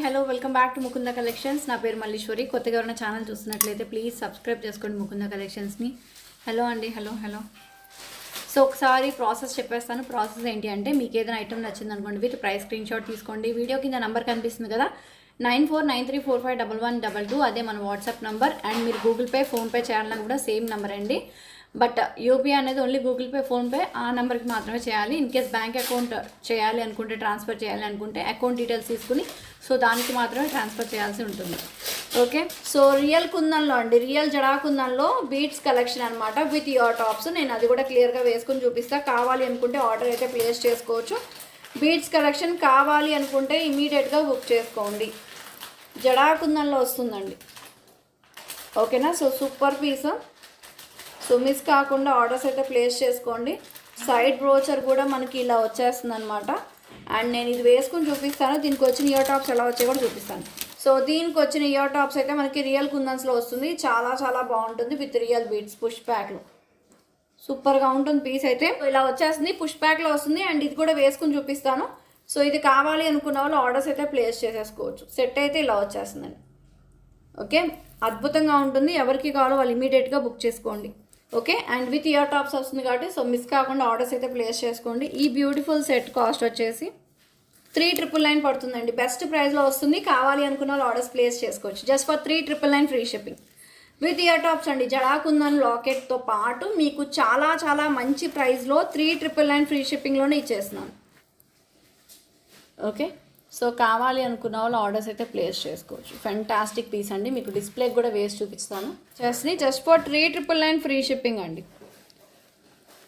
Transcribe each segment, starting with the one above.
Hello welcome back to Mukunda collections. నా పేరు మల్లీశ్వరి. కొత్తగా ఎవరైనా ఛానల్ చూస్తున్నట్లయితే ప్లీజ్ సబ్స్క్రైబ్ చేసుకోండి ముకుంద కలెక్షన్స్ని. హలో అండి, హలో. సో ఒకసారి ప్రాసెస్ చెప్పేస్తాను. ప్రాసెస్ ఏంటి అంటే, మీకు ఏదైనా ఐటమ్ నచ్చింది అనుకోండి, విత్ ప్రైస్ స్క్రీన్ షాట్ తీసుకోండి. వీడియో కింద నెంబర్ కనిపిస్తుంది కదా, 9493451122, అదే మన వాట్సాప్ నెంబర్. అండ్ మీరు గూగుల్ పే, ఫోన్పే చేయాలన్నా కూడా సేమ్ నెంబర్ అండి. బట్ యూపీఐ అనేది ఓన్లీ గూగుల్ పే, ఫోన్పే ఆ నెంబర్కి మాత్రమే చేయాలి. ఇన్ కేస్ బ్యాంక్ అకౌంట్ చేయాలి అనుకుంటే, ట్రాన్స్ఫర్ చేయాలి అనుకుంటే అకౌంట్ డీటెయిల్స్ తీసుకుని సో దానికి మాత్రమే ట్రాన్స్ఫర్ చేయాల్సి ఉంటుంది. ఓకే, సో రియల్ కుందన్లో అండి, రియల్ జడా కుందన్లో బీట్స్ కలెక్షన్ అనమాట, విత్ ఇయర్ టాప్స్. నేను అది కూడా క్లియర్గా వేసుకుని చూపిస్తా. కావాలి అనుకుంటే ఆర్డర్ అయితే ప్లేస్ చేసుకోవచ్చు. బీట్స్ కలెక్షన్ కావాలి అనుకుంటే ఇమీడియట్గా బుక్ చేసుకోండి. జడా కుందన్లో వస్తుందండి. ఓకేనా, so super piece. So miss కాకుండా ఆర్డర్స్ అయితే ప్లేస్ చేసుకోండి. సైడ్ బ్రోచర్ కూడా మనకి ఇలా వచ్చేస్తుంది అనమాట. అండ్ నేను ఇది వేసుకుని చూపిస్తాను. దీనికి వచ్చిన ఇయర్ టాప్స్ ఎలా వచ్చాయో కూడా చూపిస్తాను. సో దీనికి వచ్చిన ఇయర్ టాప్స్ అయితే మనకి రియల్ కుందన్స్లో వస్తుంది. చాలా చాలా బాగుంటుంది విత్ రియల్ బీట్స్. పుష్ ప్యాక్లో సూపర్గా ఉంటుంది పీస్ అయితే. ఇలా వచ్చేస్తుంది, పుష్ ప్యాక్లో వస్తుంది. అండ్ ఇది కూడా వేసుకుని చూపిస్తాను. సో ఇది కావాలి అనుకున్న వాళ్ళు ఆర్డర్స్ అయితే ప్లేస్ చేసేసుకోవచ్చు. సెట్ అయితే ఇలా వచ్చేస్తుందండి. ఓకే, అద్భుతంగా ఉంటుంది. ఎవరికి కావాలో వాళ్ళు ఇమీడియట్గా బుక్ చేసుకోండి. Okay, and with ear tops వస్తుంది కాబట్టి సో మిస్ కాకుండా ఆర్డర్స్ అయితే ప్లేస్ చేసుకోండి. ఈ బ్యూటిఫుల్ సెట్ కాస్ట్ వచ్చేసి 3,999 పడుతుందండి. బెస్ట్ ప్రైస్లో వస్తుంది. కావాలి అనుకున్న వాళ్ళు ఆర్డర్స్ ప్లేస్ చేసుకోవచ్చు. Just for 3,999 free shipping with ear tops అండి. జడా కుందన్ లాకెట్తో పాటు మీకు చాలా చాలా మంచి ప్రైస్లో 3,999 ఫ్రీ షిప్పింగ్లోనే ఇచ్చేస్తున్నాను. ఓకే, సో కావాలి అనుకున్న వాళ్ళు ఆర్డర్స్ అయితే ప్లేస్ చేసుకోవచ్చు. ఫెంటాస్టిక్ పీస్ అండి. మీకు డిస్ప్లేకి కూడా వేసి చూపిస్తాను. జస్ట్ ఫర్ 3,999 ఫ్రీ షిప్పింగ్ అండి.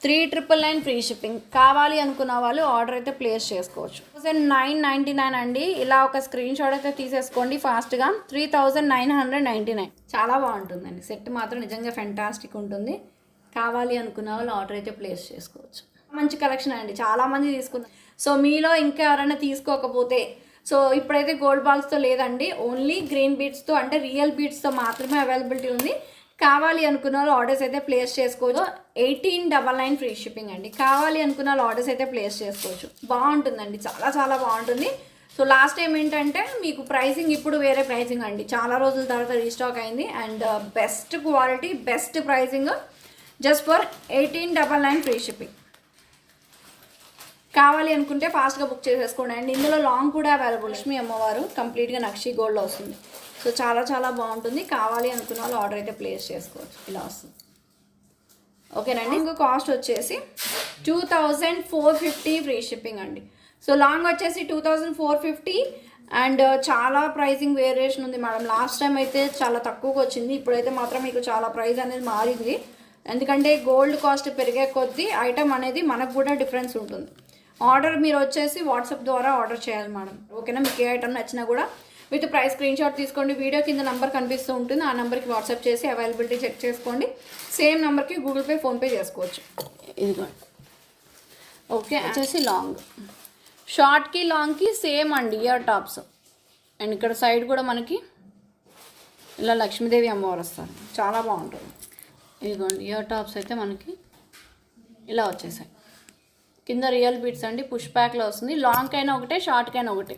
3,999 ఫ్రీ షిప్పింగ్. కావాలి అనుకున్న వాళ్ళు ఆర్డర్ అయితే ప్లేస్ చేసుకోవచ్చు. 999 అండి. ఇలా ఒక స్క్రీన్ షాట్ అయితే తీసేసుకోండి ఫాస్ట్గా. 3,999 చాలా బాగుంటుందండి. సెట్ మాత్రం నిజంగా ఫెంటాస్టిక్ ఉంటుంది. కావాలి అనుకున్న వాళ్ళు ఆర్డర్ అయితే ప్లేస్ చేసుకోవచ్చు. మంచి కలెక్షన్ అండి, చాలామంది తీసుకున్నారు. సో మీలో ఇంకా ఎవరైనా తీసుకోకపోతే, సో ఇప్పుడైతే గోల్డ్ బాల్స్తో లేదండి, ఓన్లీ గ్రీన్ బీడ్స్తో అంటే రియల్ బీడ్స్తో మాత్రమే అవైలబిలిటీ ఉంది. కావాలి అనుకున్న వాళ్ళు ఆర్డర్స్ అయితే ప్లేస్ చేసుకోవచ్చు. 1899 ఫ్రీ షిప్పింగ్ అండి. కావాలి అనుకున్న వాళ్ళు ఆర్డర్స్ అయితే ప్లేస్ చేసుకోవచ్చు. బాగుంటుందండి, చాలా చాలా బాగుంటుంది. సో లాస్ట్ టైం ఏంటంటే మీకు ప్రైసింగ్ ఇప్పుడు వేరే ప్రైసింగ్ అండి, చాలా రోజుల తర్వాత రీస్టాక్ అయింది. And best quality, best pricing, just for 1899 free shipping. కావాలి అనుకుంటే ఫాస్ట్గా బుక్ చేసేసుకోండి. అండ్ ఇందులో లాంగ్ కూడా అవైలబుల్. లక్ష్మీ అమ్మవారు కంప్లీట్గా నక్షి గోల్డ్లో వస్తుంది. సో చాలా చాలా బాగుంటుంది. కావాలి అనుకున్న వాళ్ళు ఆర్డర్ అయితే ప్లేస్ చేసుకోవచ్చు. ఇలా వస్తుంది. ఓకేనండి. ఇంకో కాస్ట్ వచ్చేసి 2,450 ఫ్రీ షిప్పింగ్ అండి. సో లాంగ్ వచ్చేసి 2,450. అండ్ చాలా ప్రైసింగ్ వేరియేషన్ ఉంది మేడం. లాస్ట్ టైం అయితే చాలా తక్కువగా వచ్చింది, ఇప్పుడైతే మాత్రం మీకు చాలా ప్రైస్ అనేది మారింది. ఎందుకంటే గోల్డ్ కాస్ట్ పెరిగే కొద్దీ ఐటమ్ అనేది మనకు కూడా డిఫరెన్స్ ఉంటుంది. ఆర్డర్ మీరు వచ్చేసి వాట్సాప్ ద్వారా ఆర్డర్ చేయాలి మేడం. ఓకేనా, మీకు ఏ ఐటమ్ నచ్చినా కూడా విత్ ప్రైస్ స్క్రీన్ షాట్ తీసుకోండి. వీడియో కింద నెంబర్ కనిపిస్తూ ఉంటుంది, ఆ నెంబర్కి వాట్సాప్ చేసి అవైలబిలిటీ చెక్ చేసుకోండి. సేమ్ నెంబర్కి గూగుల్ పే, ఫోన్పే చేసుకోవచ్చు. ఇదిగోండి. ఓకే, వచ్చేసి లాంగ్, షార్ట్కి లాంగ్కి సేమ్ అండి ఇయర్ టాప్స్. అండ్ ఇక్కడ సైడ్ కూడా మనకి ఇలా లక్ష్మీదేవి అమ్మవారు వస్తారు. చాలా బాగుంటుంది. ఇదిగోండి, ఇయర్ టాప్స్ అయితే మనకి ఇలా వచ్చేసాయి. కింద రియల్ బీట్స్ అండి, పుష్ ప్యాక్లో వస్తుంది. లాంగ్ అయినా ఒకటే, షార్ట్కి అయినా ఒకటే.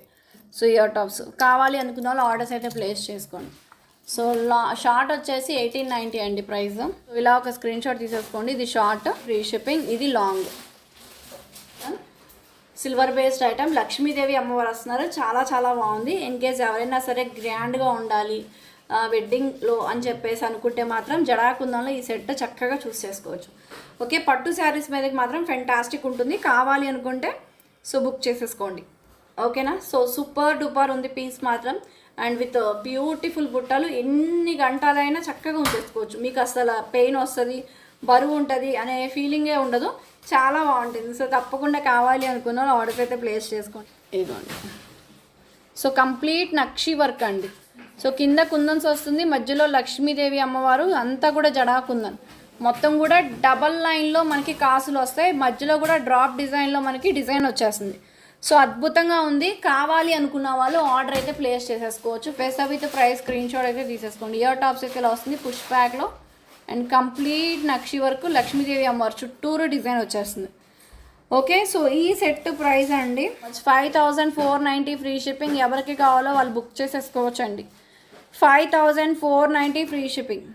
సో ఇయర్ టాప్స్ కావాలి అనుకున్న వాళ్ళు ఆర్డర్స్ అయితే ప్లేస్ చేసుకోండి. సో షార్ట్ వచ్చేసి 1890 అండి ప్రైస్. ఇలా ఒక స్క్రీన్ షాట్ తీసేసుకోండి. ఇది షార్ట్ ఫ్రీ షిప్పింగ్, ఇది long. Silver based item, Lakshmidevi అమ్మవారు వస్తున్నారు. చాలా చాలా బాగుంది. ఇన్ కేస్ ఎవరైనా సరే గ్రాండ్గా ఉండాలి వెడ్డింగ్లో అని చెప్పేసి అనుకుంటే మాత్రం జడా కుందన్లో ఈ సెట్ చక్కగా చూస్ చేసుకోవచ్చు. ఓకే, పట్టు శారీస్ మీదకి మాత్రం ఫెంటాస్టిక్ ఉంటుంది. కావాలి అనుకుంటే సో బుక్ చేసేసుకోండి. ఓకేనా, సో సూపర్ డూపర్ ఉంది పీస్ మాత్రం. అండ్ విత్ బ్యూటిఫుల్ బుట్టలు, ఎన్ని గంటలైనా చక్కగా ఉంచేసుకోవచ్చు. మీకు అసలు పెయిన్ వస్తుంది, బరువు ఉంటుంది అనే ఫీలింగే ఉండదు. చాలా బాగుంటుంది. సో తప్పకుండా కావాలి అనుకున్న ఆర్డర్ అయితే ప్లేస్ చేసుకోండి. ఇదిగోండి. సో కంప్లీట్ నక్షి వర్క్ అండి. సో కింద కుందన్స్ వస్తుంది, మధ్యలో లక్ష్మీదేవి అమ్మవారు, అంతా కూడా జడా కుందన్. మొత్తం కూడా డబల్ లైన్లో మనకి కాసులు వస్తాయి. మధ్యలో కూడా డ్రాప్ డిజైన్లో మనకి డిజైన్ వచ్చేస్తుంది. సో అద్భుతంగా ఉంది. కావాలి అనుకున్న వాళ్ళు ఆర్డర్ అయితే ప్లేస్ చేసేసుకోవచ్చు. పేసా విత్ ప్రైస్ స్క్రీన్ షాట్ అయితే తీసేసుకోండి. ఇయర్ టాప్స్ అయితే ఇలా వస్తుంది పుష్ ప్యాక్లో. అండ్ కంప్లీట్ నక్షి వరకు లక్ష్మీదేవి అమ్మవారు చుట్టూరు డిజైన్ వచ్చేస్తుంది. ఓకే, సో ఈ సెట్ ప్రైస్ అండి 5490 ఫ్రీ షిప్పింగ్. ఎవరికి కావాలో వాళ్ళు బుక్ చేసేసుకోవచ్చు అండి. 5490 ఫ్రీ షిప్పింగ్.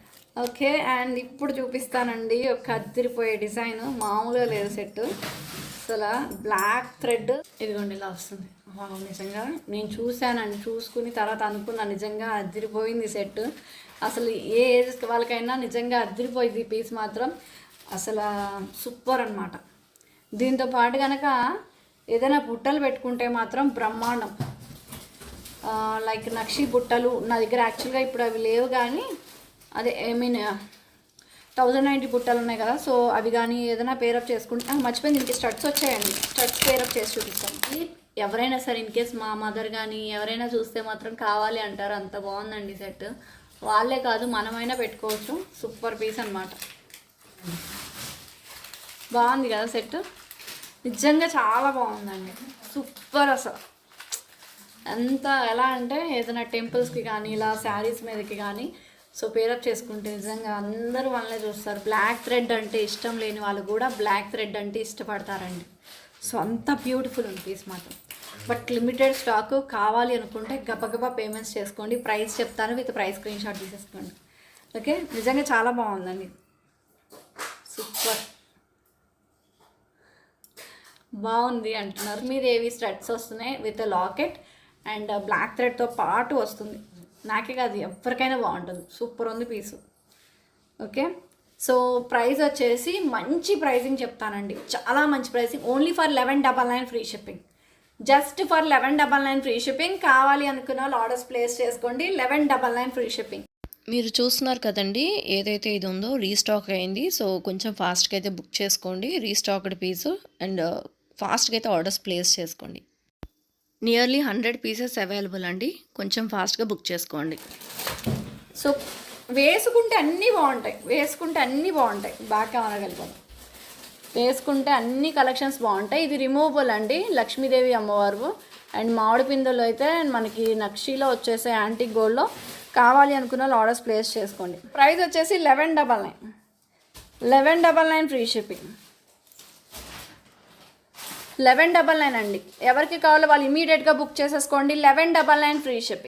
ఓకే, అండ్ ఇప్పుడు చూపిస్తానండి ఒక అదిరిపోయే డిజైన్, మామూలుగా లేదు సెట్ అసలు. బ్లాక్ థ్రెడ్ ఇదిగోండి ఇలా వస్తుంది. నిజంగా నేను చూశానండి, చూసుకుని తర్వాత అనుకున్నాను నిజంగా అదిరిపోయింది సెట్. అసలు ఏ ఏజ్ వాళ్ళకైనా నిజంగా అదిరిపోయింది ఈ పీస్ మాత్రం, అసలు సూపర్ అనమాట. దీంతో పాటు కనుక ఏదైనా బుట్టలు పెట్టుకుంటే మాత్రం బ్రహ్మాండం. లైక్ నక్షి బుట్టలు నా దగ్గర యాక్చువల్గా ఇప్పుడు అవి లేవు, కానీ అదే ఐ మీన్ 1090 బుట్టలు ఉన్నాయి కదా, సో అవి కానీ ఏదైనా పేరప్ చేసుకుంటే మర్చిపోయింది. దీనికి స్టడ్స్ వచ్చాయండి, స్టడ్స్ పేరప్ చేసి చూపిస్తాను. ఎవరైనా సరే ఇన్ కేస్ మా మదర్ కానీ ఎవరైనా చూస్తే మాత్రం కావాలి అంటారు, అంత బాగుందండి సెట్. వాళ్ళే కాదు మనమైనా పెట్టుకోవచ్చు. సూపర్ పీస్ అనమాట. బాగుంది కదా సెట్, నిజంగా చాలా బాగుందండి, సూపర్ అసలు. ఎంత ఎలా అంటే ఏదైనా టెంపుల్స్కి కానీ ఇలా శారీస్ మీదకి కానీ సో పేరప్ చేసుకుంటే నిజంగా అందరూ వాళ్ళనే చూస్తారు. బ్లాక్ థ్రెడ్ అంటే ఇష్టం లేని వాళ్ళు కూడా బ్లాక్ థ్రెడ్ అంటే ఇష్టపడతారండి. సో అంత బ్యూటిఫుల్ ఉంది పీస్ మాత్రం. బట్ లిమిటెడ్ స్టాక్, కావాలి అనుకుంటే గబగబా పేమెంట్స్ చేసుకోండి. ప్రైస్ చెప్తాను, విత్ ప్రైస్ స్క్రీన్ షాట్ తీసేసుకోండి. ఓకే, నిజంగా చాలా బాగుందండి, సూపర్ బాగుంది అంటున్నారు మీరు. ఏవి స్టడ్స్ వస్తున్నాయి విత్ లాకెట్ అండ్ బ్లాక్ థ్రెడ్తో పాటు వస్తుంది. నాకే కాదు ఎవరికైనా బాగుంటుంది, సూపర్ ఉంది పీసు. ఓకే, సో ప్రైస్ వచ్చేసి మంచి ప్రైసింగ్ చెప్తానండి, చాలా మంచి pricing. Only for 1199 free shipping, just for 1199 free shipping. కావాలి అనుకున్న వాళ్ళు ఆర్డర్స్ ప్లేస్ చేసుకోండి. 1199 ఫ్రీ షిప్పింగ్. మీరు చూస్తున్నారు కదండి, ఏదైతే ఇది ఉందో రీస్టాక్ అయింది. సో కొంచెం ఫాస్ట్గా అయితే బుక్ చేసుకోండి రీస్టాక్డ్ పీసు, అండ్ ఫాస్ట్గా అయితే ఆర్డర్స్ ప్లేస్ చేసుకోండి. నియర్లీ 100 పీసెస్ అవైలబుల్ అండి, కొంచెం ఫాస్ట్గా బుక్ చేసుకోండి. సో వేసుకుంటే అన్నీ బాగుంటాయి, వేసుకుంటే అన్నీ బాగుంటాయి. బాగా అనగలిగాను, వేసుకుంటే అన్ని కలెక్షన్స్ బాగుంటాయి. ఇది రిమూవబుల్ అండి, లక్ష్మీదేవి అమ్మవారు. అండ్ మామిడి పిందెలు అయితే మనకి నక్షీలో వచ్చేసే యాంటిక్ గోల్డ్లో. కావాలి అనుకున్న వాళ్ళు ఆర్డర్స్ ప్లేస్ చేసుకోండి. ప్రైస్ వచ్చేసి 1199 ఫ్రీ షిప్పింగ్. 1199 అండి. ఎవరికి కావాలో వాళ్ళు ఇమీడియట్గా బుక్ చేసేసుకోండి. 1199 ఫ్రీ షిప్పింగ్.